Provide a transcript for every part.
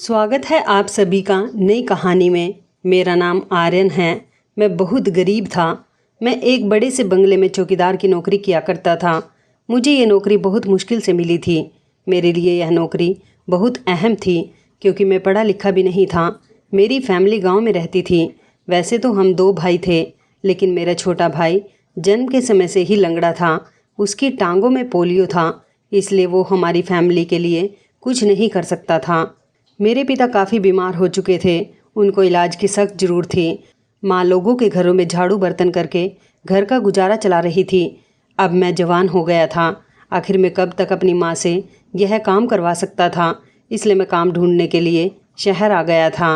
स्वागत है आप सभी का नई कहानी में। मेरा नाम आर्यन है। मैं बहुत गरीब था। मैं एक बड़े से बंगले में चौकीदार की नौकरी किया करता था। मुझे ये नौकरी बहुत मुश्किल से मिली थी। मेरे लिए यह नौकरी बहुत अहम थी क्योंकि मैं पढ़ा लिखा भी नहीं था। मेरी फैमिली गांव में रहती थी। वैसे तो हम 2 भाई थे, लेकिन मेरा छोटा भाई जन्म के समय से ही लंगड़ा था। उसकी टांगों में पोलियो था, इसलिए वो हमारी फैमिली के लिए कुछ नहीं कर सकता था। मेरे पिता काफ़ी बीमार हो चुके थे। उनको इलाज की सख्त ज़रूरत थी। माँ लोगों के घरों में झाड़ू बर्तन करके घर का गुजारा चला रही थी। अब मैं जवान हो गया था। आखिर मैं कब तक अपनी माँ से यह काम करवा सकता था। इसलिए मैं काम ढूंढने के लिए शहर आ गया था।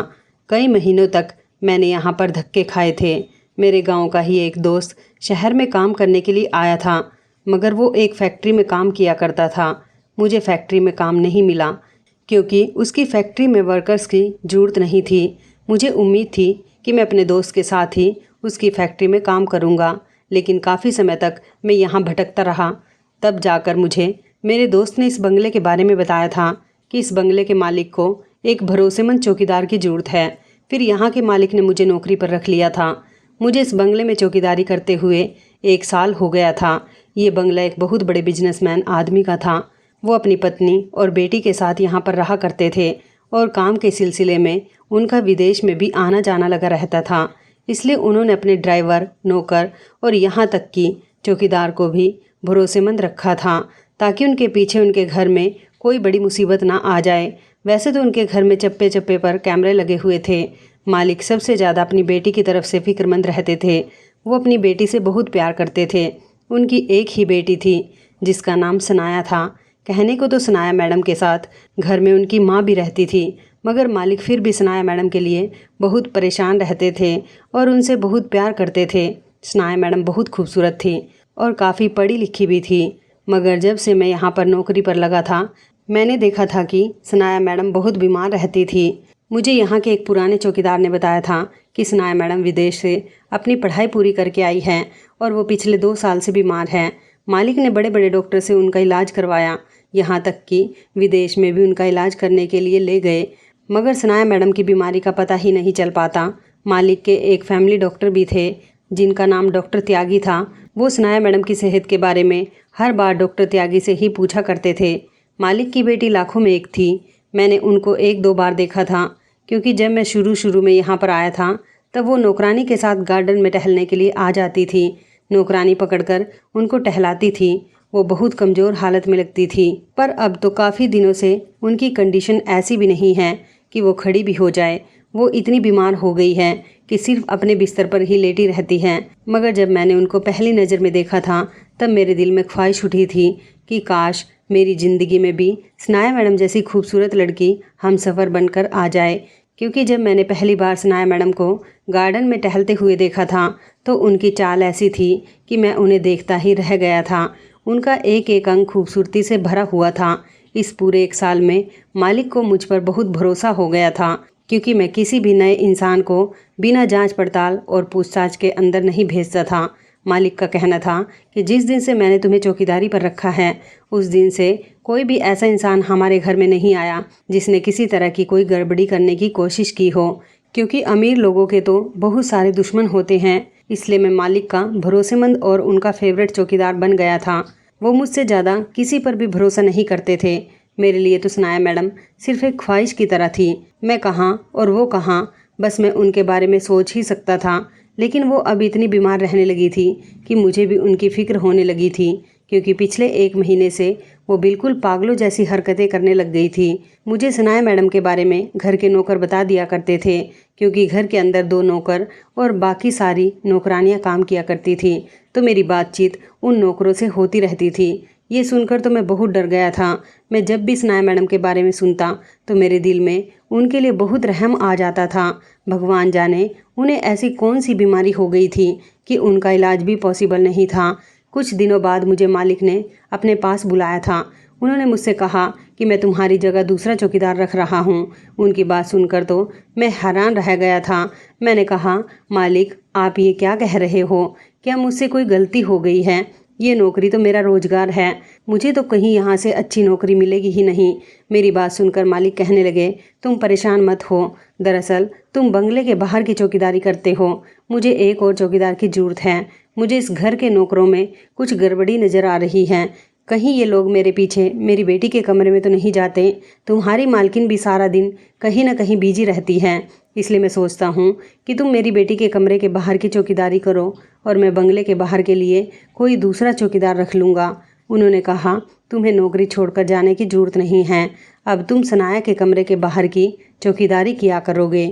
कई महीनों तक मैंने यहाँ पर धक्के खाए थे। मेरे गाँव का ही एक दोस्त शहर में काम करने के लिए आया था, मगर वो एक फैक्ट्री में काम किया करता था। मुझे फैक्ट्री में काम नहीं मिला क्योंकि उसकी फैक्ट्री में वर्कर्स की ज़रूरत नहीं थी। मुझे उम्मीद थी कि मैं अपने दोस्त के साथ ही उसकी फैक्ट्री में काम करूंगा, लेकिन काफ़ी समय तक मैं यहाँ भटकता रहा। तब जाकर मुझे मेरे दोस्त ने इस बंगले के बारे में बताया था कि इस बंगले के मालिक को एक भरोसेमंद चौकीदार की ज़रूरत है। फिर यहाँ के मालिक ने मुझे नौकरी पर रख लिया था। मुझे इस बंगले में चौकीदारी करते हुए 1 साल हो गया था। ये बंगला एक बहुत बड़े बिजनेसमैन आदमी का था। वो अपनी पत्नी और बेटी के साथ यहाँ पर रहा करते थे और काम के सिलसिले में उनका विदेश में भी आना जाना लगा रहता था। इसलिए उन्होंने अपने ड्राइवर, नौकर और यहाँ तक कि चौकीदार को भी भरोसेमंद रखा था ताकि उनके पीछे उनके घर में कोई बड़ी मुसीबत ना आ जाए। वैसे तो उनके घर में चप्पे चप्पे पर कैमरे लगे हुए थे। मालिक सबसे ज़्यादा अपनी बेटी की तरफ से फिक्रमंद रहते थे। वो अपनी बेटी से बहुत प्यार करते थे। उनकी एक ही बेटी थी जिसका नाम सनाया था। कहने को तो सनाया मैडम के साथ घर में उनकी माँ भी रहती थी, मगर मालिक फिर भी सनाया मैडम के लिए बहुत परेशान रहते थे और उनसे बहुत प्यार करते थे। सनाया मैडम बहुत खूबसूरत थी और काफ़ी पढ़ी लिखी भी थी, मगर जब से मैं यहाँ पर नौकरी पर लगा था मैंने देखा था कि सनाया मैडम बहुत बीमार रहती थी। मुझे यहाँ के एक पुराने चौकीदार ने बताया था कि सनाया मैडम विदेश से अपनी पढ़ाई पूरी करके आई हैं और वो पिछले 2 साल से बीमार हैं। मालिक ने बड़े बड़े डॉक्टर से उनका इलाज करवाया, यहाँ तक कि विदेश में भी उनका इलाज करने के लिए ले गए, मगर सनाया मैडम की बीमारी का पता ही नहीं चल पाता। मालिक के एक फैमिली डॉक्टर भी थे जिनका नाम डॉक्टर त्यागी था। वो सनाया मैडम की सेहत के बारे में हर बार डॉक्टर त्यागी से ही पूछा करते थे। मालिक की बेटी लाखों में एक थी। मैंने उनको 1-2 बार देखा था क्योंकि जब मैं शुरू में यहाँ पर आया था तब वो नौकरानी के साथ गार्डन में टहलने के लिए आ जाती थी। नौकरानी पकड़कर उनको टहलाती थी। वो बहुत कमज़ोर हालत में लगती थी, पर अब तो काफ़ी दिनों से उनकी कंडीशन ऐसी भी नहीं है कि वो खड़ी भी हो जाए। वो इतनी बीमार हो गई है कि सिर्फ अपने बिस्तर पर ही लेटी रहती हैं। मगर जब मैंने उनको पहली नज़र में देखा था तब मेरे दिल में ख्वाहिश उठी थी कि काश मेरी ज़िंदगी में भी सनाया मैडम जैसी खूबसूरत लड़की हमसफ़र बनकर आ जाए। क्योंकि जब मैंने पहली बार सनाया मैडम को गार्डन में टहलते हुए देखा था तो उनकी चाल ऐसी थी कि मैं उन्हें देखता ही रह गया था। उनका एक एक अंग खूबसूरती से भरा हुआ था। इस पूरे 1 साल में मालिक को मुझ पर बहुत भरोसा हो गया था क्योंकि मैं किसी भी नए इंसान को बिना जांच पड़ताल और पूछताछ के अंदर नहीं भेजता था। मालिक का कहना था कि जिस दिन से मैंने तुम्हें चौकीदारी पर रखा है उस दिन से कोई भी ऐसा इंसान हमारे घर में नहीं आया जिसने किसी तरह की कोई गड़बड़ी करने की कोशिश की हो, क्योंकि अमीर लोगों के तो बहुत सारे दुश्मन होते हैं। इसलिए मैं मालिक का भरोसेमंद और उनका फेवरेट चौकीदार बन गया था। वो मुझसे ज़्यादा किसी पर भी भरोसा नहीं करते थे। मेरे लिए तो सनाया मैडम सिर्फ एक ख्वाहिश की तरह थी। मैं कहाँ और वो कहाँ, बस मैं उनके बारे में सोच ही सकता था। लेकिन वो अब इतनी बीमार रहने लगी थी कि मुझे भी उनकी फ़िक्र होने लगी थी, क्योंकि पिछले 1 महीने से वो बिल्कुल पागलों जैसी हरकतें करने लग गई थी। मुझे सनाया मैडम के बारे में घर के नौकर बता दिया करते थे, क्योंकि घर के अंदर 2 नौकर और बाकी सारी नौकरानियां काम किया करती थी, तो मेरी बातचीत उन नौकरों से होती रहती थी। ये सुनकर तो मैं बहुत डर गया था। मैं जब भी सनाया मैडम के बारे में सुनता तो मेरे दिल में उनके लिए बहुत रहम आ जाता था। भगवान जाने उन्हें ऐसी कौन सी बीमारी हो गई थी कि उनका इलाज भी पॉसिबल नहीं था। कुछ दिनों बाद मुझे मालिक ने अपने पास बुलाया था। उन्होंने मुझसे कहा कि मैं तुम्हारी जगह दूसरा चौकीदार रख रहा हूँ। उनकी बात सुनकर तो मैं हैरान रह गया था। मैंने कहा, मालिक आप ये क्या कह रहे हो? क्या मुझसे कोई गलती हो गई है ये नौकरी तो मेरा रोजगार है, मुझे तो कहीं यहाँ से अच्छी नौकरी मिलेगी ही नहीं। मेरी बात सुनकर मालिक कहने लगे, तुम परेशान मत हो, दरअसल तुम बंगले के बाहर की चौकीदारी करते हो, मुझे एक और चौकीदार की ज़रूरत है। मुझे इस घर के नौकरों में कुछ गड़बड़ी नज़र आ रही है, कहीं ये लोग मेरे पीछे मेरी बेटी के कमरे में तो नहीं जाते। तुम्हारी मालकिन भी सारा दिन कहीं ना कहीं बिजी रहती है, इसलिए मैं सोचता हूँ कि तुम मेरी बेटी के कमरे के बाहर की चौकीदारी करो और मैं बंगले के बाहर के लिए कोई दूसरा चौकीदार रख लूँगा। उन्होंने कहा, तुम्हें नौकरी छोड़कर जाने की ज़रूरत नहीं है, अब तुम सनाया के कमरे के बाहर की चौकीदारी किया करोगे।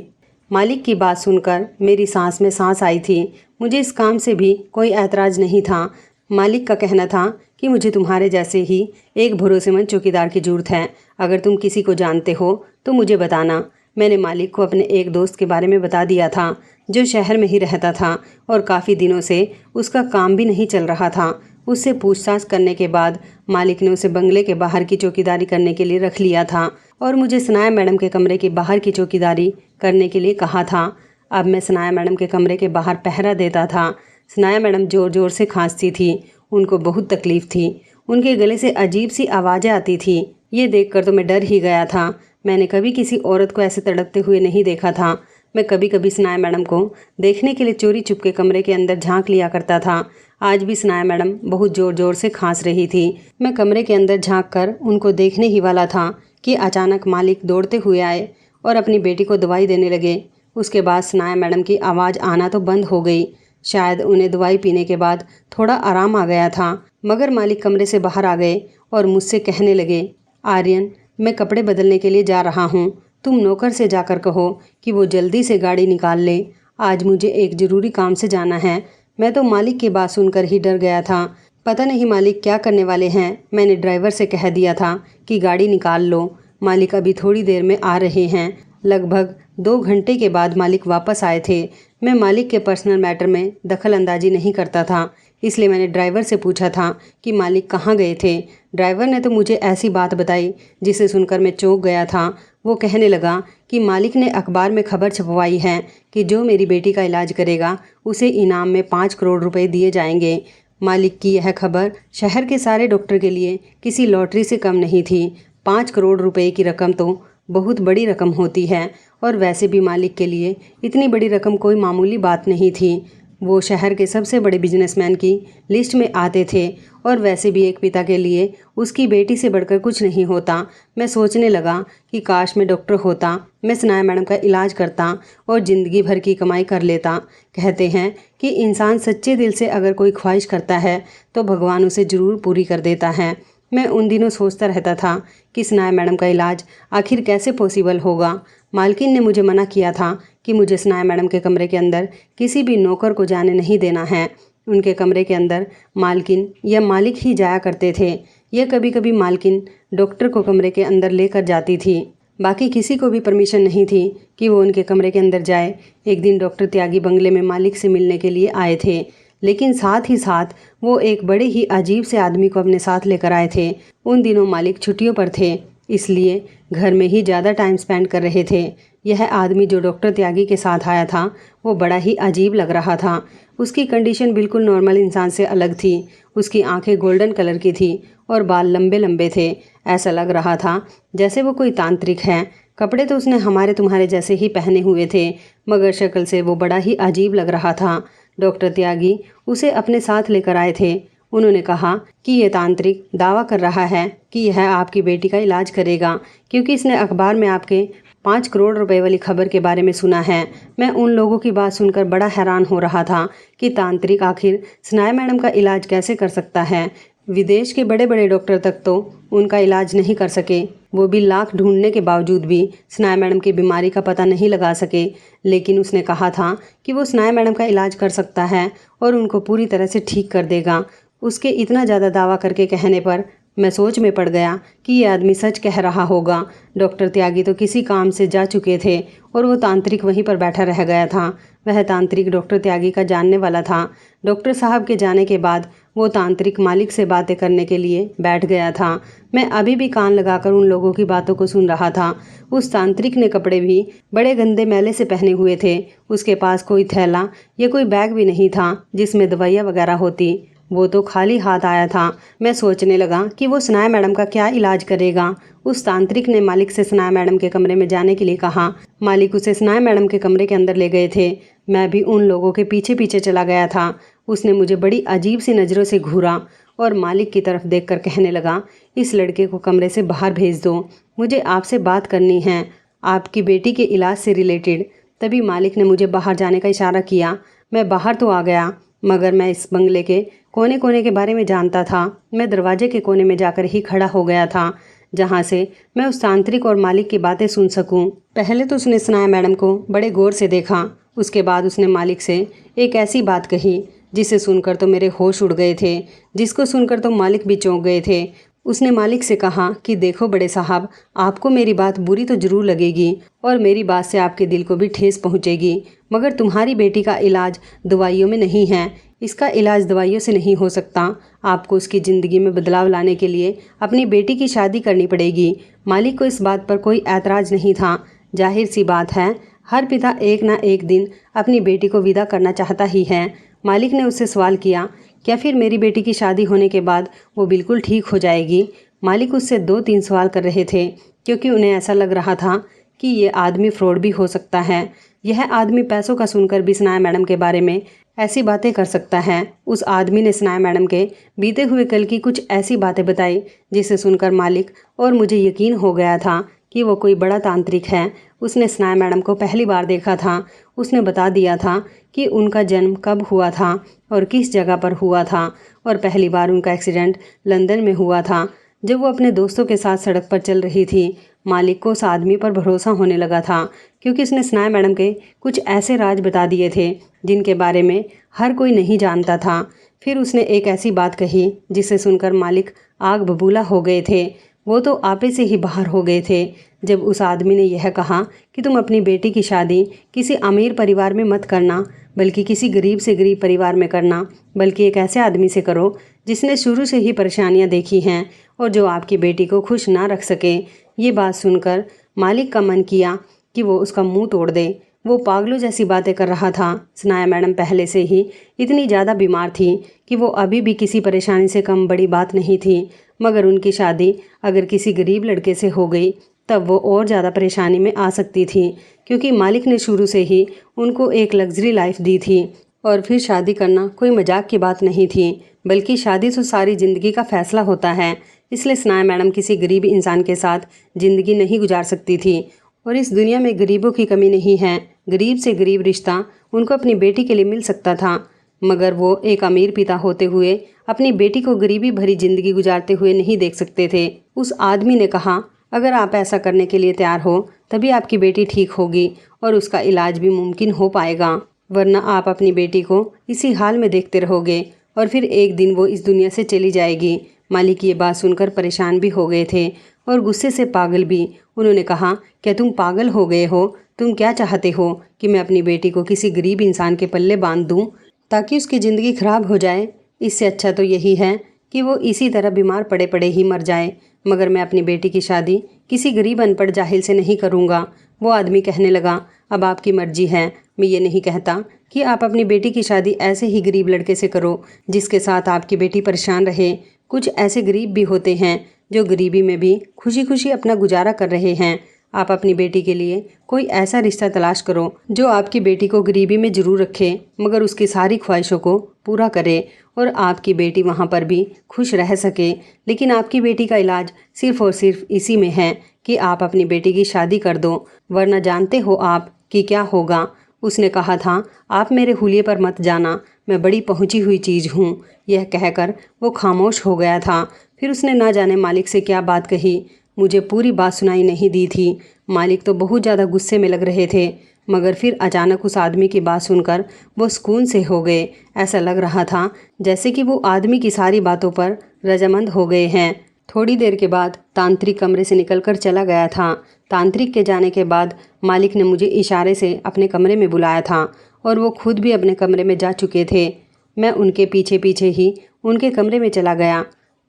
मालिक की बात सुनकर मेरी सांस में सांस आई थी। मुझे इस काम से भी कोई ऐतराज़ नहीं था। मालिक का कहना था कि मुझे तुम्हारे जैसे ही एक भरोसेमंद चौकीदार की ज़रूरत है, अगर तुम किसी को जानते हो तो मुझे बताना। मैंने मालिक को अपने एक दोस्त के बारे में बता दिया था जो शहर में ही रहता था और काफ़ी दिनों से उसका काम भी नहीं चल रहा था। उससे पूछताछ करने के बाद मालिक ने उसे बंगले के बाहर की चौकीदारी करने के लिए रख लिया था और मुझे सनाया मैडम के कमरे के बाहर की चौकीदारी करने के लिए कहा था। अब मैं सनाया मैडम के कमरे के बाहर पहरा देता था। सनाया मैडम ज़ोर ज़ोर से खांसती थी, उनको बहुत तकलीफ़ थी, उनके गले से अजीब सी आवाज़ें आती थी। ये देखकर तो मैं डर ही गया था। मैंने कभी किसी औरत को ऐसे तड़पते हुए नहीं देखा था। मैं कभी कभी सनाया मैडम को देखने के लिए चोरी चुपके कमरे के अंदर झांक लिया करता था। आज भी सनाया मैडम बहुत ज़ोर ज़ोर से खांस रही थी। मैं कमरे के अंदर झांक कर उनको देखने ही वाला था कि अचानक मालिक दौड़ते हुए आए और अपनी बेटी को दवाई देने लगे। उसके बाद सनाया मैडम की आवाज़ आना तो बंद हो गई। शायद उन्हें दवाई पीने के बाद थोड़ा आराम आ गया था, मगर मालिक कमरे से बाहर आ गए और मुझसे कहने लगे, आर्यन, मैं कपड़े बदलने के लिए जा रहा हूँ, तुम नौकर से जाकर कहो कि वो जल्दी से गाड़ी निकाल ले, आज मुझे एक ज़रूरी काम से जाना है। मैं तो मालिक की बात सुनकर ही डर गया था। पता नहीं मालिक क्या करने वाले हैं। मैंने ड्राइवर से कह दिया था कि गाड़ी निकाल लो, मालिक अभी थोड़ी देर में आ रहे हैं। लगभग 2 घंटे के बाद मालिक वापस आए थे। मैं मालिक के पर्सनल मैटर में दखल अंदाजी नहीं करता था, इसलिए मैंने ड्राइवर से पूछा था कि मालिक कहाँ गए थे। ड्राइवर ने तो मुझे ऐसी बात बताई जिसे सुनकर मैं चौंक गया था। वो कहने लगा कि मालिक ने अखबार में खबर छपवाई है कि जो मेरी बेटी का इलाज करेगा उसे इनाम में 5 करोड़ रुपए दिए जाएंगे। मालिक की यह खबर शहर के सारे डॉक्टर के लिए किसी लॉटरी से कम नहीं थी। 5 करोड़ रुपए की रकम तो बहुत बड़ी रकम होती है और वैसे भी मालिक के लिए इतनी बड़ी रकम कोई मामूली बात नहीं थी। वो शहर के सबसे बड़े बिजनेसमैन की लिस्ट में आते थे और वैसे भी एक पिता के लिए उसकी बेटी से बढ़कर कुछ नहीं होता। मैं सोचने लगा कि काश मैं डॉक्टर होता, मैं सनाया मैडम का इलाज करता और ज़िंदगी भर की कमाई कर लेता। कहते हैं कि इंसान सच्चे दिल से अगर कोई ख्वाहिश करता है तो भगवान उसे ज़रूर पूरी कर देता है। मैं उन दिनों सोचता रहता था कि सनाया मैडम का इलाज आखिर कैसे पॉसिबल होगा। मालकिन ने मुझे मना किया था कि मुझे सनाया मैडम के कमरे के अंदर किसी भी नौकर को जाने नहीं देना है। उनके कमरे के अंदर मालकिन या मालिक ही जाया करते थे। यह कभी कभी मालकिन डॉक्टर को कमरे के अंदर लेकर जाती थी, बाकी किसी को भी परमिशन नहीं थी कि वो उनके कमरे के अंदर जाए। एक दिन डॉक्टर त्यागी बंगले में मालिक से मिलने के लिए आए थे, लेकिन साथ ही साथ वो एक बड़े ही अजीब से आदमी को अपने साथ लेकर आए थे। उन दिनों मालिक छुट्टियों पर थे, इसलिए घर में ही ज़्यादा टाइम स्पेंड कर रहे थे। यह आदमी जो डॉक्टर त्यागी के साथ आया था वो बड़ा ही अजीब लग रहा था। उसकी कंडीशन बिल्कुल नॉर्मल इंसान से अलग थी। उसकी आंखें गोल्डन कलर की थी और बाल लंबे लंबे थे। ऐसा लग रहा था जैसे वो कोई तांत्रिक है। कपड़े तो उसने हमारे तुम्हारे जैसे ही पहने हुए थे, मगर शक्ल से वो बड़ा ही अजीब लग रहा था। डॉक्टर त्यागी उसे अपने साथ लेकर आए थे। उन्होंने कहा कि ये तांत्रिक दावा कर रहा है कि यह आपकी बेटी का इलाज करेगा, क्योंकि इसने अखबार में आपके 5 करोड़ रुपए वाली खबर के बारे में सुना है। मैं उन लोगों की बात सुनकर बड़ा हैरान हो रहा था कि तांत्रिक आखिर सनाया मैडम का इलाज कैसे कर सकता है। विदेश के बड़े बड़े डॉक्टर तक तो उनका इलाज नहीं कर सके, वो भी लाख ढूंढने के बावजूद भी सनाया मैडम की बीमारी का पता नहीं लगा सके। लेकिन उसने कहा था कि वो सनाया मैडम का इलाज कर सकता है और उनको पूरी तरह से ठीक कर देगा। उसके इतना ज़्यादा दावा करके कहने पर मैं सोच में पड़ गया कि ये आदमी सच कह रहा होगा। डॉक्टर त्यागी तो किसी काम से जा चुके थे और वो तांत्रिक वहीं पर बैठा रह गया था। वह तांत्रिक डॉक्टर त्यागी का जानने वाला था। डॉक्टर साहब के जाने के बाद वो तांत्रिक मालिक से बातें करने के लिए बैठ गया था। मैं अभी भी कान लगाकर उन लोगों की बातों को सुन रहा था। उस तांत्रिक ने कपड़े भी बड़े गंदे मैले से पहने हुए थे। उसके पास कोई थैला या कोई बैग भी नहीं था जिसमें दवाइयाँ वगैरह होती। वो तो खाली हाथ आया था। मैं सोचने लगा कि वो सनाया मैडम का क्या इलाज करेगा। उस तांत्रिक ने मालिक से सनाया मैडम के कमरे में जाने के लिए कहा। मालिक उसे सनाया मैडम के कमरे के अंदर ले गए थे। मैं भी उन लोगों के पीछे पीछे चला गया था। उसने मुझे बड़ी अजीब सी नज़रों से घूरा और मालिक की तरफ देखकर कहने लगा, इस लड़के को कमरे से बाहर भेज दो, मुझे आपसे बात करनी है, आपकी बेटी के इलाज से रिलेटेड। तभी मालिक ने मुझे बाहर जाने का इशारा किया। मैं बाहर तो आ गया, मगर मैं इस बंगले के कोने कोने के बारे में जानता था। मैं दरवाजे के कोने में जाकर ही खड़ा हो गया था, जहाँ से मैं उस तांत्रिक और मालिक की बातें सुन सकूं। पहले तो उसने सनाया मैडम को बड़े गौर से देखा। उसके बाद उसने मालिक से एक ऐसी बात कही जिसे सुनकर तो मेरे होश उड़ गए थे, जिसको सुनकर तो मालिक भी चौंक गए थे। उसने मालिक से कहा कि देखो बड़े साहब, आपको मेरी बात बुरी तो ज़रूर लगेगी और मेरी बात से आपके दिल को भी ठेस पहुंचेगी, मगर तुम्हारी बेटी का इलाज दवाइयों में नहीं है। इसका इलाज दवाइयों से नहीं हो सकता। आपको उसकी ज़िंदगी में बदलाव लाने के लिए अपनी बेटी की शादी करनी पड़ेगी। मालिक को इस बात पर कोई ऐतराज़ नहीं था। जाहिर सी बात है, हर पिता एक ना एक दिन अपनी बेटी को विदा करना चाहता ही है। मालिक ने उससे सवाल किया, क्या फिर मेरी बेटी की शादी होने के बाद वो बिल्कुल ठीक हो जाएगी? मालिक उससे 2-3 सवाल कर रहे थे, क्योंकि उन्हें ऐसा लग रहा था कि ये आदमी फ्रॉड भी हो सकता है। यह आदमी पैसों का सुनकर भी सनाया मैडम के बारे में ऐसी बातें कर सकता है। उस आदमी ने सनाया मैडम के बीते हुए कल की कुछ ऐसी बातें बताई जिसे सुनकर मालिक और मुझे यकीन हो गया था कि वो कोई बड़ा तांत्रिक है। उसने सनाया मैडम को पहली बार देखा था। उसने बता दिया था कि उनका जन्म कब हुआ था और किस जगह पर हुआ था, और पहली बार उनका एक्सीडेंट लंदन में हुआ था, जब वो अपने दोस्तों के साथ सड़क पर चल रही थी। मालिक को उस आदमी पर भरोसा होने लगा था, क्योंकि उसने सनाया मैडम के कुछ ऐसे राज बता दिए थे जिनके बारे में हर कोई नहीं जानता था। फिर उसने एक ऐसी बात कही जिसे सुनकर मालिक आग बबूला हो गए थे। वो तो आपे से ही बाहर हो गए थे जब उस आदमी ने यह कहा कि तुम अपनी बेटी की शादी किसी अमीर परिवार में मत करना, बल्कि किसी गरीब से गरीब परिवार में करना, बल्कि एक ऐसे आदमी से करो जिसने शुरू से ही परेशानियां देखी हैं और जो आपकी बेटी को खुश ना रख सके। ये बात सुनकर मालिक का मन किया कि वो उसका मुंह तोड़ दे। वो पागलों जैसी बातें कर रहा था। सनाया मैडम पहले से ही इतनी ज़्यादा बीमार थी कि वो अभी भी किसी परेशानी से कम बड़ी बात नहीं थी, मगर उनकी शादी अगर किसी गरीब लड़के से हो गई तब वो और ज़्यादा परेशानी में आ सकती थी, क्योंकि मालिक ने शुरू से ही उनको एक लग्जरी लाइफ दी थी। और फिर शादी करना कोई मजाक की बात नहीं थी, बल्कि शादी तो सारी ज़िंदगी का फैसला होता है। इसलिए सनाया मैडम किसी गरीब इंसान के साथ ज़िंदगी नहीं गुजार सकती थी। और इस दुनिया में गरीबों की कमी नहीं है। गरीब से गरीब रिश्ता उनको अपनी बेटी के लिए मिल सकता था, मगर वो एक अमीर पिता होते हुए अपनी बेटी को गरीबी भरी जिंदगी गुजारते हुए नहीं देख सकते थे। उस आदमी ने कहा, अगर आप ऐसा करने के लिए तैयार हो तभी आपकी बेटी ठीक होगी और उसका इलाज भी मुमकिन हो पाएगा, वरना आप अपनी बेटी को इसी हाल में देखते रहोगे और फिर एक दिन वो इस दुनिया से चली जाएगी। मालिक ये बात सुनकर परेशान भी हो गए थे और गुस्से से पागल भी। उन्होंने कहा, क्या तुम पागल हो गए हो? तुम क्या चाहते हो कि मैं अपनी बेटी को किसी गरीब इंसान के पल्ले बांध दूं ताकि उसकी ज़िंदगी खराब हो जाए? इससे अच्छा तो यही है कि वो इसी तरह बीमार पड़े पड़े ही मर जाए, मगर मैं अपनी बेटी की शादी किसी गरीब अनपढ़ जाहिल से नहीं करूँगा। वो आदमी कहने लगा, अब आपकी मर्जी है, मैं ये नहीं कहता कि आप अपनी बेटी की शादी ऐसे ही गरीब लड़के से करो जिसके साथ आपकी बेटी परेशान रहे। कुछ ऐसे गरीब भी होते हैं जो गरीबी में भी खुशी खुशी अपना गुजारा कर रहे हैं। आप अपनी बेटी के लिए कोई ऐसा रिश्ता तलाश करो जो आपकी बेटी को गरीबी में ज़रूर रखे, मगर उसकी सारी ख्वाहिशों को पूरा करे और आपकी बेटी वहाँ पर भी खुश रह सके। लेकिन आपकी बेटी का इलाज सिर्फ़ और सिर्फ इसी में है कि आप अपनी बेटी की शादी कर दो, वरना जानते हो आप कि क्या होगा। उसने कहा था, आप मेरे हुलिये पर मत जाना, मैं बड़ी पहुंची हुई चीज़ हूँ। यह कहकर वो खामोश हो गया था। फिर उसने ना जाने मालिक से क्या बात कही। मुझे पूरी बात सुनाई नहीं दी थी। मालिक तो बहुत ज़्यादा गुस्से में लग रहे थे, मगर फिर अचानक उस आदमी की बात सुनकर वो सुकून से हो गए। ऐसा लग रहा था जैसे कि वो आदमी की सारी बातों पर रजामंद हो गए हैं। थोड़ी देर के बाद तांत्रिक कमरे से निकलकर चला गया था। तांत्रिक के जाने के बाद मालिक ने मुझे इशारे से अपने कमरे में बुलाया था और वो खुद भी अपने कमरे में जा चुके थे। मैं उनके पीछे पीछे ही उनके कमरे में चला गया।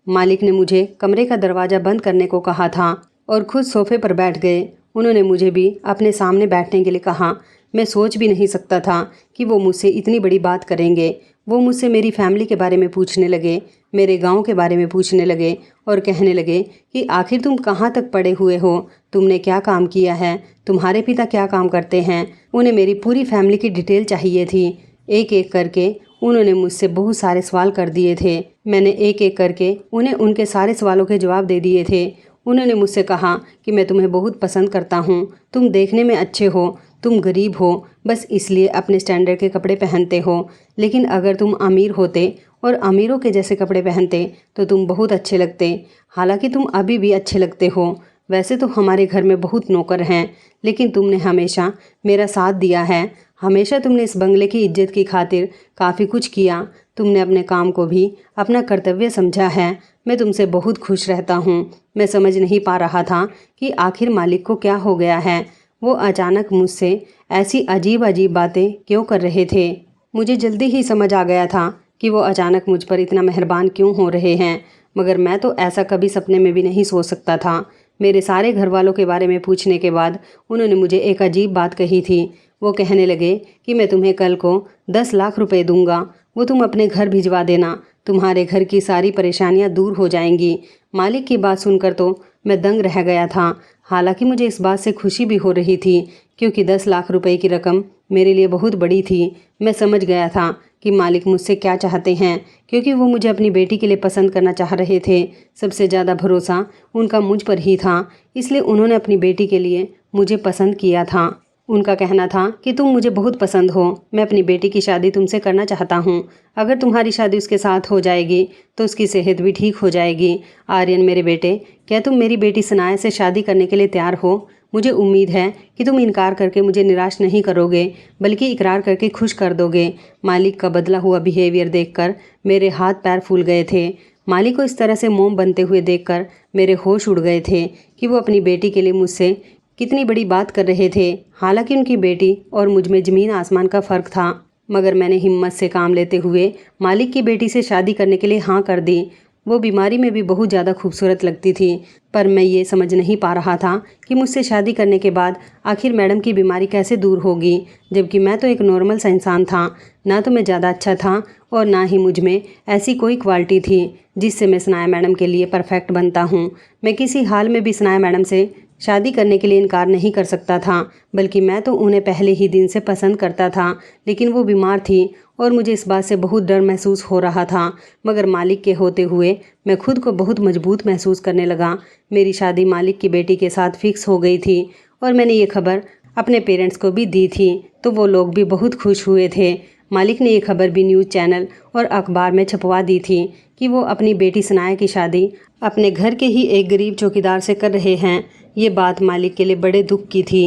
मालिक ने मुझे कमरे का दरवाज़ा बंद करने को कहा था और खुद सोफे पर बैठ गए। उन्होंने मुझे भी अपने सामने बैठने के लिए कहा। मैं सोच भी नहीं सकता था कि वो मुझसे इतनी बड़ी बात करेंगे। वो मुझसे मेरी फैमिली के बारे में पूछने लगे, मेरे गांव के बारे में पूछने लगे और कहने लगे कि आखिर तुम कहाँ तक पढ़े हुए हो, तुमने क्या काम किया है, तुम्हारे पिता क्या काम करते हैं। उन्हें मेरी पूरी फैमिली की डिटेल चाहिए थी। एक एक करके उन्होंने मुझसे बहुत सारे सवाल कर दिए थे। मैंने एक एक करके उन्हें उनके सारे सवालों के जवाब दे दिए थे। उन्होंने मुझसे कहा कि मैं तुम्हें बहुत पसंद करता हूँ, तुम देखने में अच्छे हो, तुम गरीब हो, बस इसलिए अपने स्टैंडर्ड के कपड़े पहनते हो, लेकिन अगर तुम अमीर होते और अमीरों के जैसे कपड़े पहनते तो तुम बहुत अच्छे लगते। हालांकि तुम अभी भी अच्छे लगते हो। वैसे तो हमारे घर में बहुत नौकर हैं, लेकिन तुमने हमेशा मेरा साथ दिया है। हमेशा तुमने इस बंगले की इज्जत की खातिर काफ़ी कुछ किया। तुमने अपने काम को भी अपना कर्तव्य समझा है। मैं तुमसे बहुत खुश रहता हूँ। मैं समझ नहीं पा रहा था कि आखिर मालिक को क्या हो गया है। वो अचानक मुझसे ऐसी अजीब अजीब बातें क्यों कर रहे थे। मुझे जल्दी ही समझ आ गया था कि वो अचानक मुझ पर इतना मेहरबान क्यों हो रहे हैं, मगर मैं तो ऐसा कभी सपने में भी नहीं सोच सकता था। मेरे सारे घर वालों के बारे में पूछने के बाद उन्होंने मुझे एक अजीब बात कही थी। वो कहने लगे कि मैं तुम्हें कल को 10 लाख रुपए दूंगा, वो तुम अपने घर भिजवा देना, तुम्हारे घर की सारी परेशानियां दूर हो जाएंगी। मालिक की बात सुनकर तो मैं दंग रह गया था। हालांकि मुझे इस बात से खुशी भी हो रही थी, क्योंकि 10 लाख रुपए की रकम मेरे लिए बहुत बड़ी थी। मैं समझ गया था कि मालिक मुझसे क्या चाहते हैं, क्योंकि वो मुझे अपनी बेटी के लिए पसंद करना चाह रहे थे। सबसे ज़्यादा भरोसा उनका मुझ पर ही था, इसलिए उन्होंने अपनी बेटी के लिए मुझे पसंद किया था। उनका कहना था कि तुम मुझे बहुत पसंद हो, मैं अपनी बेटी की शादी तुमसे करना चाहता हूँ। अगर तुम्हारी शादी उसके साथ हो जाएगी तो उसकी सेहत भी ठीक हो जाएगी। आर्यन मेरे बेटे, क्या तुम मेरी बेटी सनाया से शादी करने के लिए तैयार हो? मुझे उम्मीद है कि तुम इनकार करके मुझे निराश नहीं करोगे, बल्कि इकरार करके खुश कर दोगे। मालिक का बदला हुआ बिहेवियर देखकर मेरे हाथ पैर फूल गए थे। मालिक को इस तरह से मोम बनते हुए देखकर मेरे होश उड़ गए थे कि वो अपनी बेटी के लिए मुझसे कितनी बड़ी बात कर रहे थे। हालांकि उनकी बेटी और मुझ में ज़मीन आसमान का फ़र्क था, मगर मैंने हिम्मत से काम लेते हुए मालिक की बेटी से शादी करने के लिए हाँ कर दी। वो बीमारी में भी बहुत ज़्यादा खूबसूरत लगती थी, पर मैं ये समझ नहीं पा रहा था कि मुझसे शादी करने के बाद आखिर मैडम की बीमारी कैसे दूर होगी, जबकि मैं तो एक नॉर्मल सा इंसान था। ना तो मैं ज़्यादा अच्छा था और ना ही मुझ में ऐसी कोई क्वालिटी थी जिससे मैं सनाया मैडम के लिए परफेक्ट बनता हूँ। मैं किसी हाल में भी सनाया मैडम से शादी करने के लिए इनकार नहीं कर सकता था, बल्कि मैं तो उन्हें पहले ही दिन से पसंद करता था। लेकिन वो बीमार थी और मुझे इस बात से बहुत डर महसूस हो रहा था, मगर मालिक के होते हुए मैं खुद को बहुत मजबूत महसूस करने लगा। मेरी शादी मालिक की बेटी के साथ फिक्स हो गई थी और मैंने ये खबर अपने पेरेंट्स को भी दी थी, तो वो लोग भी बहुत खुश हुए थे। मालिक ने ये खबर भी न्यूज़ चैनल और अखबार में छपवा दी थी कि वो अपनी बेटी सनाया की शादी अपने घर के ही एक गरीब चौकीदार से कर रहे हैं। ये बात मालिक के लिए बड़े दुख की थी।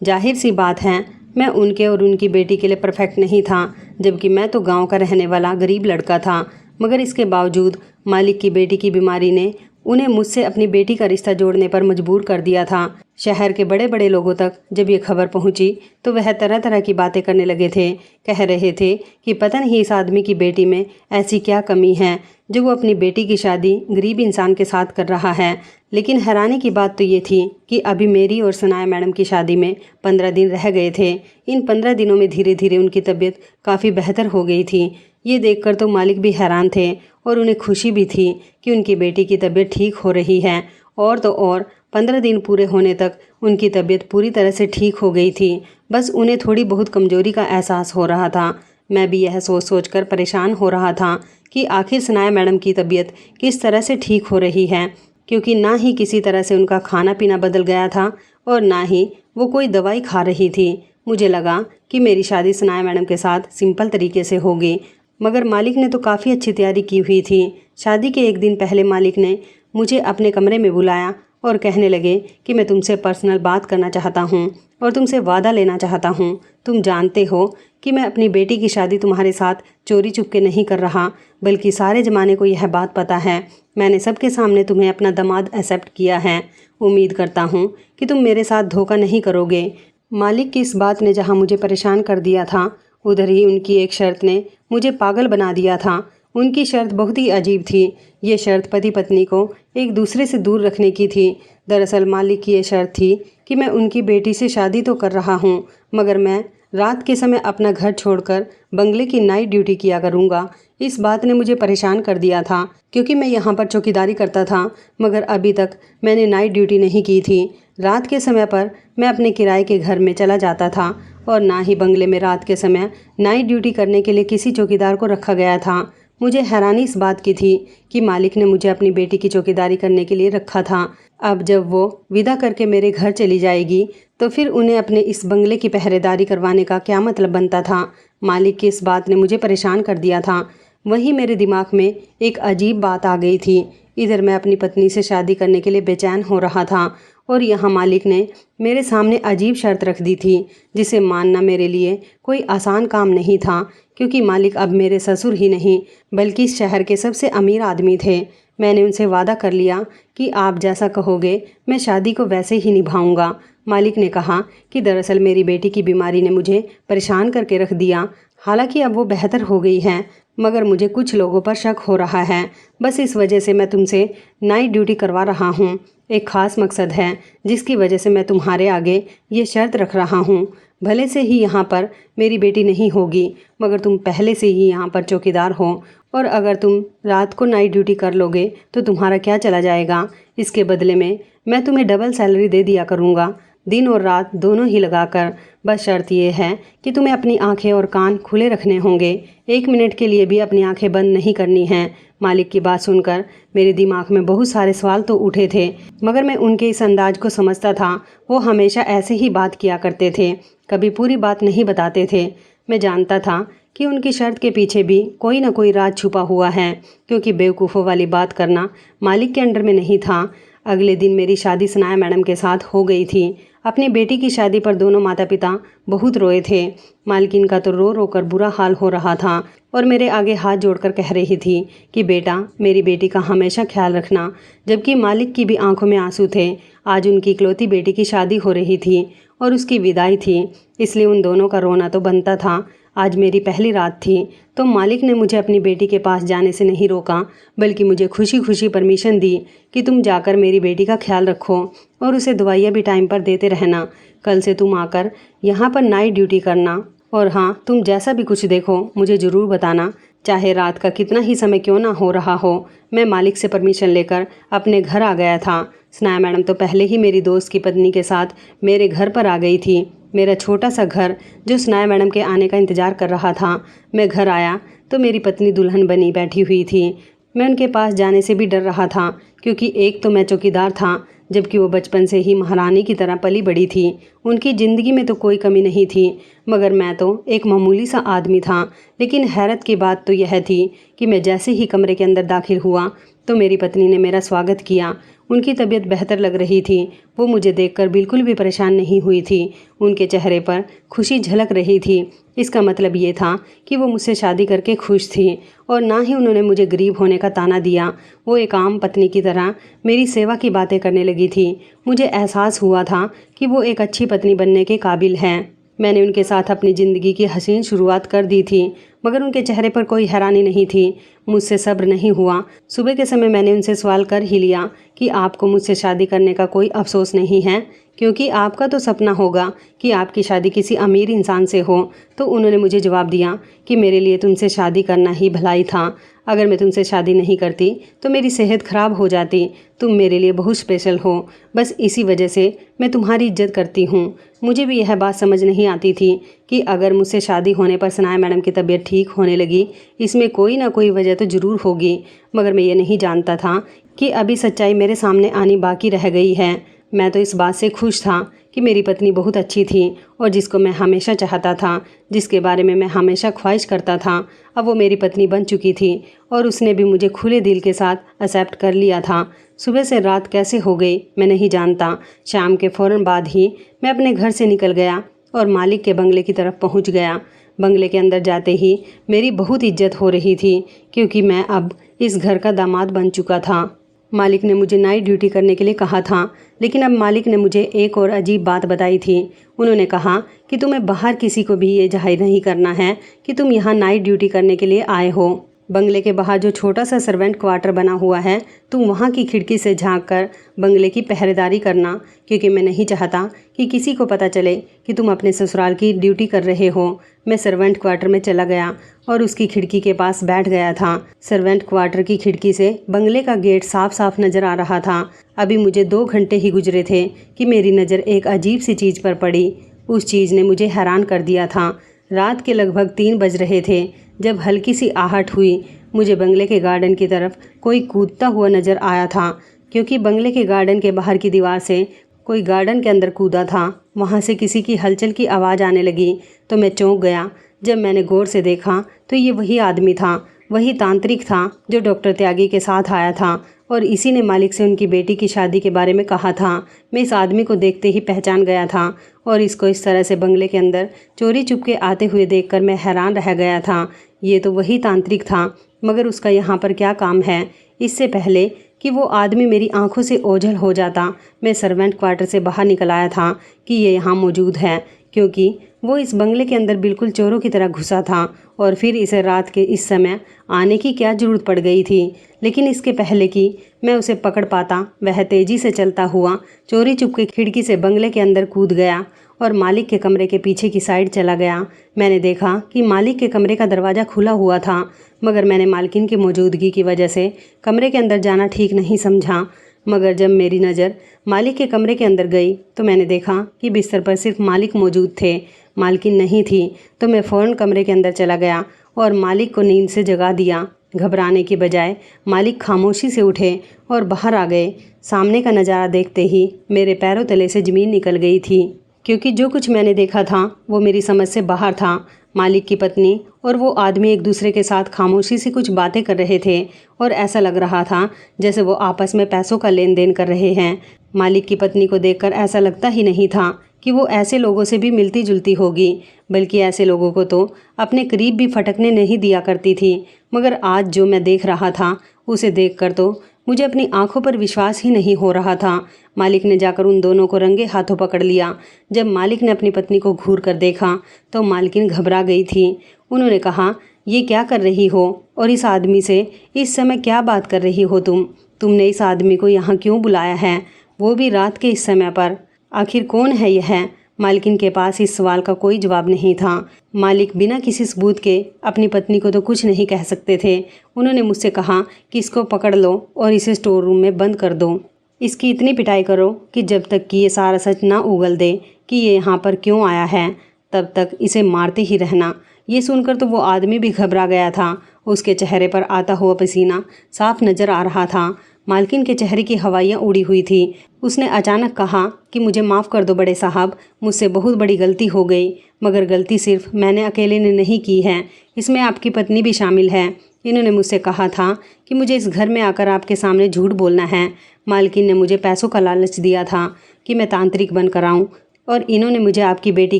जाहिर सी बात है, मैं उनके और उनकी बेटी के लिए परफेक्ट नहीं था, जबकि मैं तो गांव का रहने वाला गरीब लड़का था। मगर इसके बावजूद मालिक की बेटी की बीमारी ने उन्हें मुझसे अपनी बेटी का रिश्ता जोड़ने पर मजबूर कर दिया था। शहर के बड़े बड़े लोगों तक जब ये खबर पहुंची तो वह तरह तरह की बातें करने लगे थे। कह रहे थे कि पता नहीं इस आदमी की बेटी में ऐसी क्या कमी है जो वो अपनी बेटी की शादी गरीब इंसान के साथ कर रहा है। लेकिन हैरानी की बात तो ये थी कि अभी मेरी और सनाया मैडम की शादी में 15 दिन रह गए थे। इन 15 दिनों में धीरे धीरे उनकी तबीयत काफ़ी बेहतर हो गई थी। ये देखकर तो मालिक भी हैरान थे और उन्हें खुशी भी थी कि उनकी बेटी की तबीयत ठीक हो रही है। और तो और 15 दिन पूरे होने तक उनकी तबीयत पूरी तरह से ठीक हो गई थी। बस उन्हें थोड़ी बहुत कमज़ोरी का एहसास हो रहा था। मैं भी यह सोच सोच कर परेशान हो रहा था कि आखिर सनाया मैडम की तबीयत किस तरह से ठीक हो रही है, क्योंकि ना ही किसी तरह से उनका खाना पीना बदल गया था और ना ही वो कोई दवाई खा रही थी। मुझे लगा कि मेरी शादी सनाया मैडम के साथ सिंपल तरीके से होगी, मगर मालिक ने तो काफ़ी अच्छी तैयारी की हुई थी। शादी के एक दिन पहले मालिक ने मुझे अपने कमरे में बुलाया और कहने लगे कि मैं तुमसे पर्सनल बात करना चाहता हूँ और तुमसे वादा लेना चाहता हूँ। तुम जानते हो कि मैं अपनी बेटी की शादी तुम्हारे साथ चोरी चुपके नहीं कर रहा, बल्कि सारे ज़माने को यह बात पता है। मैंने सबके सामने तुम्हें अपना दामाद एक्सेप्ट किया है। उम्मीद करता हूँ कि तुम मेरे साथ धोखा नहीं करोगे। मालिक की इस बात ने जहाँ मुझे परेशान कर दिया था, उधर ही उनकी एक शर्त ने मुझे पागल बना दिया था। उनकी शर्त बहुत ही अजीब थी। ये शर्त पति पत्नी को एक दूसरे से दूर रखने की थी। दरअसल मालिक की ये शर्त थी कि मैं उनकी बेटी से शादी तो कर रहा हूँ, मगर मैं रात के समय अपना घर छोड़कर बंगले की नाइट ड्यूटी किया करूँगा। इस बात ने मुझे परेशान कर दिया था क्योंकि मैं यहाँ पर चौकीदारी करता था, मगर अभी तक मैंने नाइट ड्यूटी नहीं की थी। रात के समय पर मैं अपने किराए के घर में चला जाता था और ना ही बंगले में रात के समय नाइट ड्यूटी करने के लिए किसी चौकीदार को रखा गया था। मुझे हैरानी इस बात की थी कि मालिक ने मुझे अपनी बेटी की चौकीदारी करने के लिए रखा था। अब जब वो विदा करके मेरे घर चली जाएगी तो फिर उन्हें अपने इस बंगले की पहरेदारी करवाने का क्या मतलब बनता था। मालिक की इस बात ने मुझे परेशान कर दिया था। वहीं मेरे दिमाग में एक अजीब बात आ गई थी। इधर मैं अपनी पत्नी से शादी करने के लिए बेचैन हो रहा था और यहाँ मालिक ने मेरे सामने अजीब शर्त रख दी थी जिसे मानना मेरे लिए कोई आसान काम नहीं था, क्योंकि मालिक अब मेरे ससुर ही नहीं बल्कि इस शहर के सबसे अमीर आदमी थे। मैंने उनसे वादा कर लिया कि आप जैसा कहोगे मैं शादी को वैसे ही निभाऊंगा। मालिक ने कहा कि दरअसल मेरी बेटी की बीमारी ने मुझे परेशान करके रख दिया। हालांकि अब वो बेहतर हो गई है, मगर मुझे कुछ लोगों पर शक हो रहा है। बस इस वजह से मैं तुमसे नाइट ड्यूटी करवा रहा हूँ। एक ख़ास मकसद है जिसकी वजह से मैं तुम्हारे आगे ये शर्त रख रहा हूँ। भले से ही यहाँ पर मेरी बेटी नहीं होगी, मगर तुम पहले से ही यहाँ पर चौकीदार हो और अगर तुम रात को नाइट ड्यूटी कर लोगे तो तुम्हारा क्या चला जाएगा। इसके बदले में मैं तुम्हें डबल सैलरी दे दिया करूँगा, दिन और रात दोनों ही लगाकर। बस शर्त यह है कि तुम्हें अपनी आंखें और कान खुले रखने होंगे, 1 मिनट के लिए भी अपनी आंखें बंद नहीं करनी हैं। मालिक की बात सुनकर मेरे दिमाग में बहुत सारे सवाल तो उठे थे, मगर मैं उनके इस अंदाज को समझता था। वो हमेशा ऐसे ही बात किया करते थे, कभी पूरी बात नहीं बताते थे। मैं जानता था कि उनकी शर्त के पीछे भी कोई ना कोई राज छुपा हुआ है, क्योंकि बेवकूफ़ों वाली बात करना मालिक के अंडर में नहीं था। अगले दिन मेरी शादी सनाया मैडम के साथ हो गई थी। अपनी बेटी की शादी पर दोनों माता पिता बहुत रोए थे। मालकिन का तो रो रो कर बुरा हाल हो रहा था और मेरे आगे हाथ जोड़कर कह रही थी कि बेटा मेरी बेटी का हमेशा ख्याल रखना, जबकि मालिक की भी आंखों में आंसू थे। आज उनकी इकलौती बेटी की शादी हो रही थी और उसकी विदाई थी, इसलिए उन दोनों का रोना तो बनता था। आज मेरी पहली रात थी तो मालिक ने मुझे अपनी बेटी के पास जाने से नहीं रोका, बल्कि मुझे खुशी खुशी परमिशन दी कि तुम जाकर मेरी बेटी का ख्याल रखो और उसे दवाइयाँ भी टाइम पर देते रहना। कल से तुम आकर यहाँ पर नाइट ड्यूटी करना और हाँ, तुम जैसा भी कुछ देखो मुझे ज़रूर बताना, चाहे रात का कितना ही समय क्यों ना हो रहा हो। मैं मालिक से परमिशन लेकर अपने घर आ गया था। सनाया मैडम तो पहले ही मेरी दोस्त की पत्नी के साथ मेरे घर पर आ गई थी। मेरा छोटा सा घर जो सनाया मैडम के आने का इंतज़ार कर रहा था। मैं घर आया तो मेरी पत्नी दुल्हन बनी बैठी हुई थी। मैं उनके पास जाने से भी डर रहा था, क्योंकि एक तो मैं चौकीदार था, जबकि वो बचपन से ही महारानी की तरह पली बड़ी थी। उनकी ज़िंदगी में तो कोई कमी नहीं थी, मगर मैं तो एक मामूली सा आदमी था। लेकिन हैरत की बात तो यह थी कि मैं जैसे ही कमरे के अंदर दाखिल हुआ तो मेरी पत्नी ने मेरा स्वागत किया। उनकी तबीयत बेहतर लग रही थी। वो मुझे देखकर बिल्कुल भी परेशान नहीं हुई थी। उनके चेहरे पर खुशी झलक रही थी। इसका मतलब ये था कि वो मुझसे शादी करके खुश थी और ना ही उन्होंने मुझे गरीब होने का ताना दिया। वो एक आम पत्नी की तरह मेरी सेवा की बातें करने लगी थी। मुझे एहसास हुआ था कि वो एक अच्छी पत्नी बनने के काबिल हैं। मैंने उनके साथ अपनी ज़िंदगी की हसीन शुरुआत कर दी थी, मगर उनके चेहरे पर कोई हैरानी नहीं थी। मुझसे सब्र नहीं हुआ। सुबह के समय मैंने उनसे सवाल कर ही लिया कि आपको मुझसे शादी करने का कोई अफसोस नहीं है, क्योंकि आपका तो सपना होगा कि आपकी शादी किसी अमीर इंसान से हो। तो उन्होंने मुझे जवाब दिया कि मेरे लिए तुमसे शादी करना ही भलाई था। अगर मैं तुमसे शादी नहीं करती तो मेरी सेहत ख़राब हो जाती। तुम मेरे लिए बहुत स्पेशल हो, बस इसी वजह से मैं तुम्हारी इज्जत करती हूँ। मुझे भी यह बात समझ नहीं आती थी कि अगर मुझसे शादी होने पर सनाया मैडम की तबीयत ठीक होने लगी, इसमें कोई ना कोई वजह तो ज़रूर होगी, मगर मैं ये नहीं जानता था कि अभी सच्चाई मेरे सामने आनी बाकी रह गई है। मैं तो इस बात से खुश था कि मेरी पत्नी बहुत अच्छी थी और जिसको मैं हमेशा चाहता था, जिसके बारे में मैं हमेशा ख्वाहिश करता था, अब वो मेरी पत्नी बन चुकी थी और उसने भी मुझे खुले दिल के साथ एक्सेप्ट कर लिया था। सुबह से रात कैसे हो गई मैं नहीं जानता। शाम के फ़ौरन बाद ही मैं अपने घर से निकल गया और मालिक के बंगले की तरफ पहुंच गया। बंगले के अंदर जाते ही मेरी बहुत इज्जत हो रही थी, क्योंकि मैं अब इस घर का दामाद बन चुका था। मालिक ने मुझे नाइट ड्यूटी करने के लिए कहा था, लेकिन अब मालिक ने मुझे एक और अजीब बात बताई थी। उन्होंने कहा कि तुम्हें बाहर किसी को भी ये जाहिर नहीं करना है कि तुम यहाँ नाइट ड्यूटी करने के लिए आए हो। बंगले के बाहर जो छोटा सा सर्वेंट क्वार्टर बना हुआ है, तुम वहाँ की खिड़की से झांक कर बंगले की पहरेदारी करना, क्योंकि मैं नहीं चाहता कि किसी को पता चले कि तुम अपने ससुराल की ड्यूटी कर रहे हो। मैं सर्वेंट क्वार्टर में चला गया और उसकी खिड़की के पास बैठ गया था। सर्वेंट क्वार्टर की खिड़की से बंगले का गेट साफ साफ नजर आ रहा था। अभी मुझे 2 घंटे ही गुजरे थे कि मेरी नज़र एक अजीब सी चीज़ पर पड़ी। उस चीज़ ने मुझे हैरान कर दिया था। रात के लगभग 3 बज रहे थे जब हल्की सी आहट हुई। मुझे बंगले के गार्डन की तरफ कोई कूदता हुआ नजर आया था, क्योंकि बंगले के गार्डन के बाहर की दीवार से कोई गार्डन के अंदर कूदा था। वहाँ से किसी की हलचल की आवाज़ आने लगी तो मैं चौंक गया। जब मैंने गौर से देखा तो ये वही आदमी था, वही तांत्रिक था जो डॉक्टर त्यागी के साथ आया था, और इसी ने मालिक से उनकी बेटी की शादी के बारे में कहा था। मैं इस आदमी को देखते ही पहचान गया था और इसको इस तरह से बंगले के अंदर चोरी चुपके आते हुए देखकर मैं हैरान रह गया था। ये तो वही तांत्रिक था, मगर उसका यहाँ पर क्या काम है? इससे पहले कि वो आदमी मेरी आंखों से ओझल हो जाता, मैं सर्वेंट क्वार्टर से बाहर निकल आया था कि ये यहाँ मौजूद है, क्योंकि वो इस बंगले के अंदर बिल्कुल चोरों की तरह घुसा था। और फिर इसे रात के इस समय आने की क्या ज़रूरत पड़ गई थी? लेकिन इसके पहले कि मैं उसे पकड़ पाता, वह तेज़ी से चलता हुआ चोरी चुपके खिड़की से बंगले के अंदर कूद गया और मालिक के कमरे के पीछे की साइड चला गया। मैंने देखा कि मालिक के कमरे का दरवाज़ा खुला हुआ था, मगर मैंने मालकिन की मौजूदगी की वजह से कमरे के अंदर जाना ठीक नहीं समझा। मगर जब मेरी नज़र मालिक के कमरे के अंदर गई तो मैंने देखा कि बिस्तर पर सिर्फ मालिक मौजूद थे, मालकिन नहीं थी। तो मैं फ़ौरन कमरे के अंदर चला गया और मालिक को नींद से जगा दिया। घबराने की बजाय मालिक खामोशी से उठे और बाहर आ गए। सामने का नज़ारा देखते ही मेरे पैरों तले से ज़मीन निकल गई थी, क्योंकि जो कुछ मैंने देखा था वो मेरी समझ से बाहर था। मालिक की पत्नी और वो आदमी एक दूसरे के साथ खामोशी से कुछ बातें कर रहे थे और ऐसा लग रहा था जैसे वो आपस में पैसों का लेन देन कर रहे हैं। मालिक की पत्नी को देखकर ऐसा लगता ही नहीं था कि वो ऐसे लोगों से भी मिलती जुलती होगी, बल्कि ऐसे लोगों को तो अपने करीब भी फटकने नहीं दिया करती थी। मगर आज जो मैं देख रहा था उसे देखकर तो मुझे अपनी आंखों पर विश्वास ही नहीं हो रहा था। मालिक ने जाकर उन दोनों को रंगे हाथों पकड़ लिया। जब मालिक ने अपनी पत्नी को घूर कर देखा तो मालकिन घबरा गई थी। उन्होंने कहा, ये क्या कर रही हो और इस आदमी से इस समय क्या बात कर रही हो तुमने इस आदमी को यहाँ क्यों बुलाया है, वो भी रात के इस समय पर? आखिर कौन है यह? मालकिन के पास इस सवाल का कोई जवाब नहीं था। मालिक बिना किसी सबूत के अपनी पत्नी को तो कुछ नहीं कह सकते थे। उन्होंने मुझसे कहा कि इसको पकड़ लो और इसे स्टोर रूम में बंद कर दो। इसकी इतनी पिटाई करो कि जब तक कि ये सारा सच ना उगल दे कि ये यहाँ पर क्यों आया है, तब तक इसे मारते ही रहना। ये सुनकर तो वो आदमी भी घबरा गया था। उसके चेहरे पर आता हुआ पसीना साफ नज़र आ रहा था। मालकिन के चेहरे की हवाइयाँ उड़ी हुई थी। उसने अचानक कहा कि मुझे माफ़ कर दो बड़े साहब, मुझसे बहुत बड़ी गलती हो गई। मगर गलती सिर्फ मैंने अकेले ने नहीं की है, इसमें आपकी पत्नी भी शामिल है। इन्होंने मुझसे कहा था कि मुझे इस घर में आकर आपके सामने झूठ बोलना है। मालकिन ने मुझे पैसों का लालच दिया था कि मैं तांत्रिक बनकर आऊँ, और इन्होंने मुझे आपकी बेटी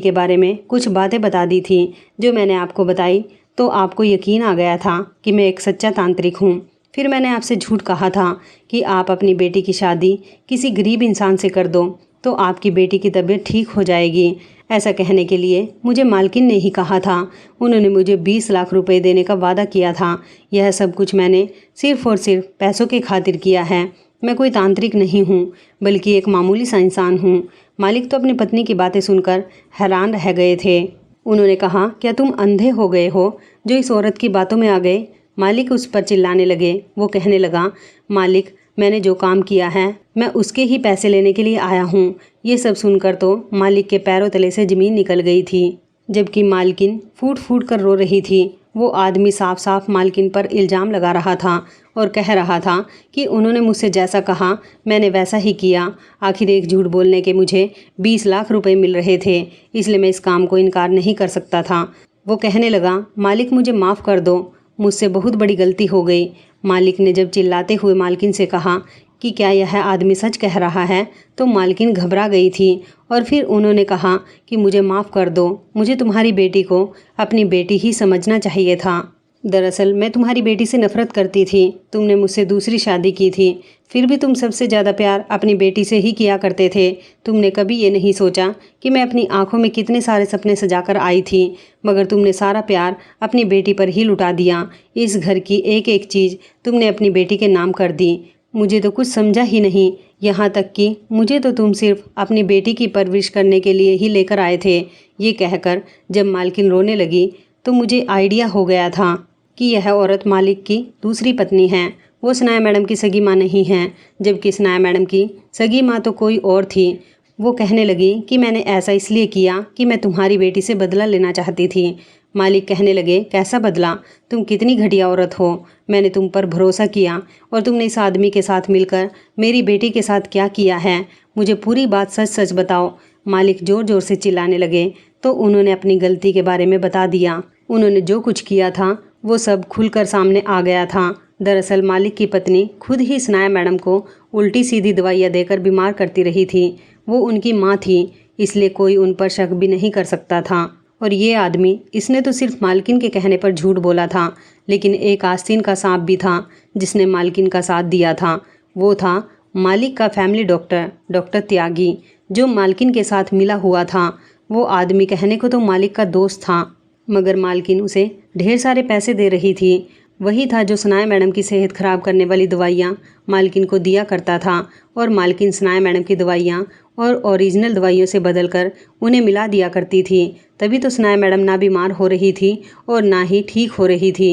के बारे में कुछ बातें बता दी थी। जो मैंने आपको बताई तो आपको यकीन आ गया था कि मैं एक सच्चा तांत्रिक हूँ। फिर मैंने आपसे झूठ कहा था कि आप अपनी बेटी की शादी किसी गरीब इंसान से कर दो तो आपकी बेटी की तबीयत ठीक हो जाएगी। ऐसा कहने के लिए मुझे मालकिन ने ही कहा था। उन्होंने मुझे 20 लाख रुपए देने का वादा किया था। यह सब कुछ मैंने सिर्फ और सिर्फ पैसों की खातिर किया है। मैं कोई तांत्रिक नहीं हूँ, बल्कि एक मामूली सा इंसान हूँ। मालिक तो अपनी पत्नी की बातें सुनकर हैरान रह गए थे। उन्होंने कहा, क्या तुम अंधे हो गए हो जो इस औरत की बातों में आ गए? मालिक उस पर चिल्लाने लगे। वो कहने लगा, मालिक, मैंने जो काम किया है मैं उसके ही पैसे लेने के लिए आया हूँ। ये सब सुनकर तो मालिक के पैरों तले से ज़मीन निकल गई थी, जबकि मालकिन फूट फूट कर रो रही थी। वो आदमी साफ साफ मालकिन पर इल्ज़ाम लगा रहा था और कह रहा था कि उन्होंने मुझसे जैसा कहा मैंने वैसा ही किया। आखिर एक झूठ बोलने के मुझे 20 लाख रुपए मिल रहे थे, इसलिए मैं इस काम को इनकार नहीं कर सकता था। वो कहने लगा, मालिक, मुझे माफ़ कर दो, मुझसे बहुत बड़ी गलती हो गई। मालिक ने जब चिल्लाते हुए मालकिन से कहा कि क्या यह आदमी सच कह रहा है, तो मालकिन घबरा गई थी और फिर उन्होंने कहा कि मुझे माफ़ कर दो, मुझे तुम्हारी बेटी को अपनी बेटी ही समझना चाहिए था। दरअसल मैं तुम्हारी बेटी से नफरत करती थी। तुमने मुझसे दूसरी शादी की थी, फिर भी तुम सबसे ज़्यादा प्यार अपनी बेटी से ही किया करते थे। तुमने कभी ये नहीं सोचा कि मैं अपनी आंखों में कितने सारे सपने सजाकर आई थी, मगर तुमने सारा प्यार अपनी बेटी पर ही लुटा दिया। इस घर की एक एक चीज़ तुमने अपनी बेटी के नाम कर दी। मुझे तो कुछ समझा ही नहीं, यहाँ तक कि मुझे तो तुम सिर्फ अपनी बेटी की परवरिश करने के लिए ही लेकर आए थे। ये कहकर जब मालकिन रोने लगी तो मुझे आइडिया हो गया था कि यह औरत मालिक की दूसरी पत्नी है। वो सनाया मैडम की सगी माँ नहीं है, जबकि सनाया मैडम की सगी माँ तो कोई और थी। वो कहने लगी कि मैंने ऐसा इसलिए किया कि मैं तुम्हारी बेटी से बदला लेना चाहती थी। मालिक कहने लगे, कैसा बदला? तुम कितनी घटिया औरत हो। मैंने तुम पर भरोसा किया और तुमने इस आदमी के साथ मिलकर मेरी बेटी के साथ क्या किया है? मुझे पूरी बात सच सच बताओ। मालिक ज़ोर ज़ोर से चिल्लाने लगे तो उन्होंने अपनी गलती के बारे में बता दिया। उन्होंने जो कुछ किया था वो सब खुलकर सामने आ गया था। दरअसल मालिक की पत्नी खुद ही सनाया मैडम को उल्टी सीधी दवाइयाँ देकर बीमार करती रही थी। वो उनकी माँ थी, इसलिए कोई उन पर शक भी नहीं कर सकता था। और ये आदमी, इसने तो सिर्फ मालकिन के कहने पर झूठ बोला था, लेकिन एक आस्तीन का सांप भी था जिसने मालकिन का साथ दिया था। वो था मालिक का फैमिली डॉक्टर, डॉक्टर त्यागी, जो मालकिन के साथ मिला हुआ था। वो आदमी कहने को तो मालिक का दोस्त था, मगर मालकिन उसे ढेर सारे पैसे दे रही थी। वही था जो सनाया मैडम की सेहत खराब करने वाली दवाइयाँ मालकिन को दिया करता था, और मालकिन सनाया मैडम की दवाइयाँ और ओरिजिनल दवाइयों से बदलकर उन्हें मिला दिया करती थी। तभी तो सनाया मैडम ना बीमार हो रही थी और ना ही ठीक हो रही थी।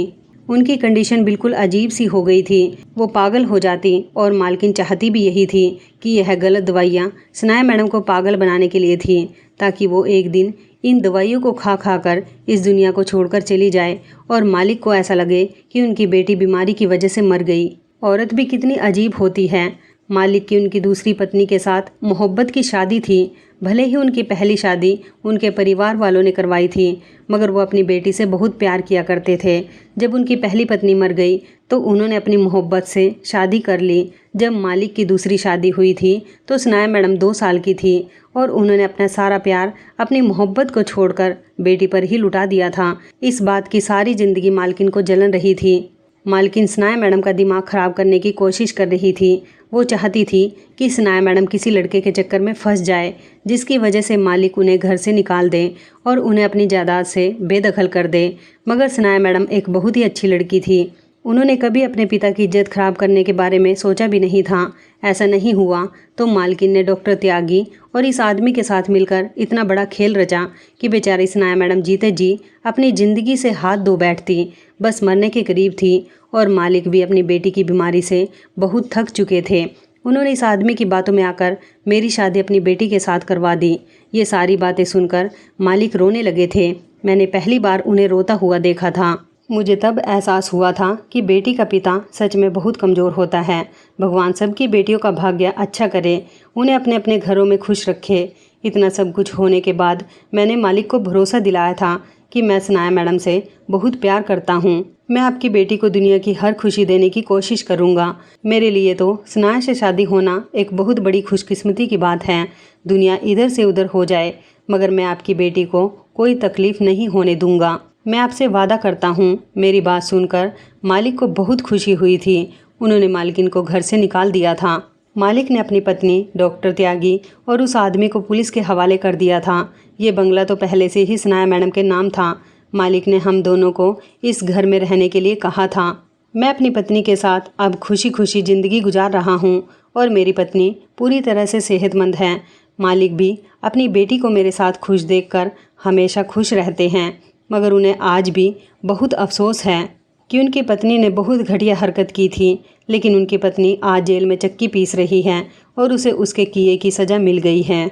उनकी कंडीशन बिल्कुल अजीब सी हो गई थी। वो पागल हो जाती, और मालकिन चाहती भी यही थी कि यह गलत दवाइयाँ सनाया मैडम को पागल बनाने के लिए थी, ताकि वो एक दिन इन दवाइयों को खा खा कर इस दुनिया को छोड़कर चली जाए और मालिक को ऐसा लगे कि उनकी बेटी बीमारी की वजह से मर गई। औरत भी कितनी अजीब होती है। मालिक की उनकी दूसरी पत्नी के साथ मोहब्बत की शादी थी। भले ही उनकी पहली शादी उनके परिवार वालों ने करवाई थी, मगर वो अपनी बेटी से बहुत प्यार किया करते थे। जब उनकी पहली पत्नी मर गई तो उन्होंने अपनी मोहब्बत से शादी कर ली। जब मालिक की दूसरी शादी हुई थी तो सनाया मैडम 2 साल की थी, और उन्होंने अपना सारा प्यार अपनी मोहब्बत को छोड़कर बेटी पर ही लुटा दिया था। इस बात की सारी ज़िंदगी मालकिन को जलन रही थी। मालकिन सनाया मैडम का दिमाग ख़राब करने की कोशिश कर रही थी। वो चाहती थी कि सनाया मैडम किसी लड़के के चक्कर में फंस जाए, जिसकी वजह से मालिक उन्हें घर से निकाल दे और उन्हें अपनी जायदाद से बेदखल कर दे। मगर सनाया मैडम एक बहुत ही अच्छी लड़की थी। उन्होंने कभी अपने पिता की इज्जत खराब करने के बारे में सोचा भी नहीं था। ऐसा नहीं हुआ तो मालकिन ने डॉक्टर त्यागी और इस आदमी के साथ मिलकर इतना बड़ा खेल रचा कि बेचारी सनाया मैडम जीते जी अपनी ज़िंदगी से हाथ धो बैठती। बस मरने के करीब थी, और मालिक भी अपनी बेटी की बीमारी से बहुत थक चुके थे। उन्होंने इस आदमी की बातों में आकर मेरी शादी अपनी बेटी के साथ करवा दी। ये सारी बातें सुनकर मालिक रोने लगे थे। मैंने पहली बार उन्हें रोता हुआ देखा था। मुझे तब एहसास हुआ था कि बेटी का पिता सच में बहुत कमज़ोर होता है। भगवान सबकी बेटियों का भाग्य अच्छा करे, उन्हें अपने अपने घरों में खुश रखे। इतना सब कुछ होने के बाद मैंने मालिक को भरोसा दिलाया था कि मैं सनाया मैडम से बहुत प्यार करता हूँ। मैं आपकी बेटी को दुनिया की हर खुशी देने की कोशिश करूँगा। मेरे लिए तो सनाया से शादी होना एक बहुत बड़ी खुशकिस्मती की बात है। दुनिया इधर से उधर हो जाए, मगर मैं आपकी बेटी को कोई तकलीफ़ नहीं होने दूँगा। मैं आपसे वादा करता हूँ। मेरी बात सुनकर मालिक को बहुत खुशी हुई थी। उन्होंने मालकिन को घर से निकाल दिया था। मालिक ने अपनी पत्नी डॉक्टर त्यागी और उस आदमी को पुलिस के हवाले कर दिया था। ये बंगला तो पहले से ही सनाया मैडम के नाम था। मालिक ने हम दोनों को इस घर में रहने के लिए कहा था। मैं अपनी पत्नी के साथ अब खुशी खुशी ज़िंदगी गुजार रहा हूँ, और मेरी पत्नी पूरी तरह से सेहतमंद है। मालिक भी अपनी बेटी को मेरे साथ खुश देखकर हमेशा खुश रहते हैं, मगर उन्हें आज भी बहुत अफसोस है कि उनकी पत्नी ने बहुत घटिया हरकत की थी। लेकिन उनकी पत्नी आज जेल में चक्की पीस रही है और उसे उसके किए की सज़ा मिल गई है।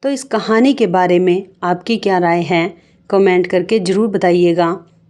तो इस कहानी के बारे में आपकी क्या राय है, कमेंट करके ज़रूर बताइएगा।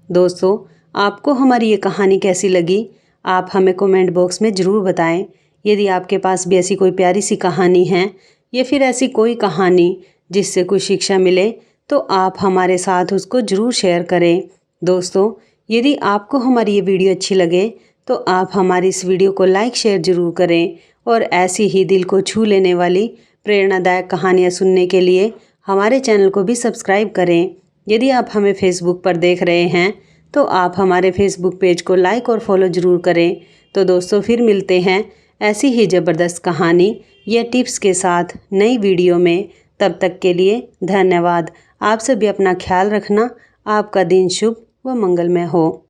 दोस्तों, आपको हमारी ये कहानी कैसी लगी, आप हमें कमेंट बॉक्स में ज़रूर बताएं। यदि आपके पास भी ऐसी कोई प्यारी सी कहानी है या फिर ऐसी कोई कहानी जिससे कुछ शिक्षा मिले, तो आप हमारे साथ उसको ज़रूर शेयर करें। दोस्तों, यदि आपको हमारी ये वीडियो अच्छी लगे तो आप हमारी इस वीडियो को लाइक शेयर ज़रूर करें, और ऐसी ही दिल को छू लेने वाली प्रेरणादायक कहानियाँ सुनने के लिए हमारे चैनल को भी सब्सक्राइब करें। यदि आप हमें फेसबुक पर देख रहे हैं तो आप हमारे फेसबुक पेज को लाइक और फॉलो ज़रूर करें। तो दोस्तों फिर मिलते हैं ऐसी ही ज़बरदस्त कहानी या टिप्स के साथ नई वीडियो में। तब तक के लिए धन्यवाद। आप सभी अपना ख्याल रखना। आपका दिन शुभ व मंगलमय हो।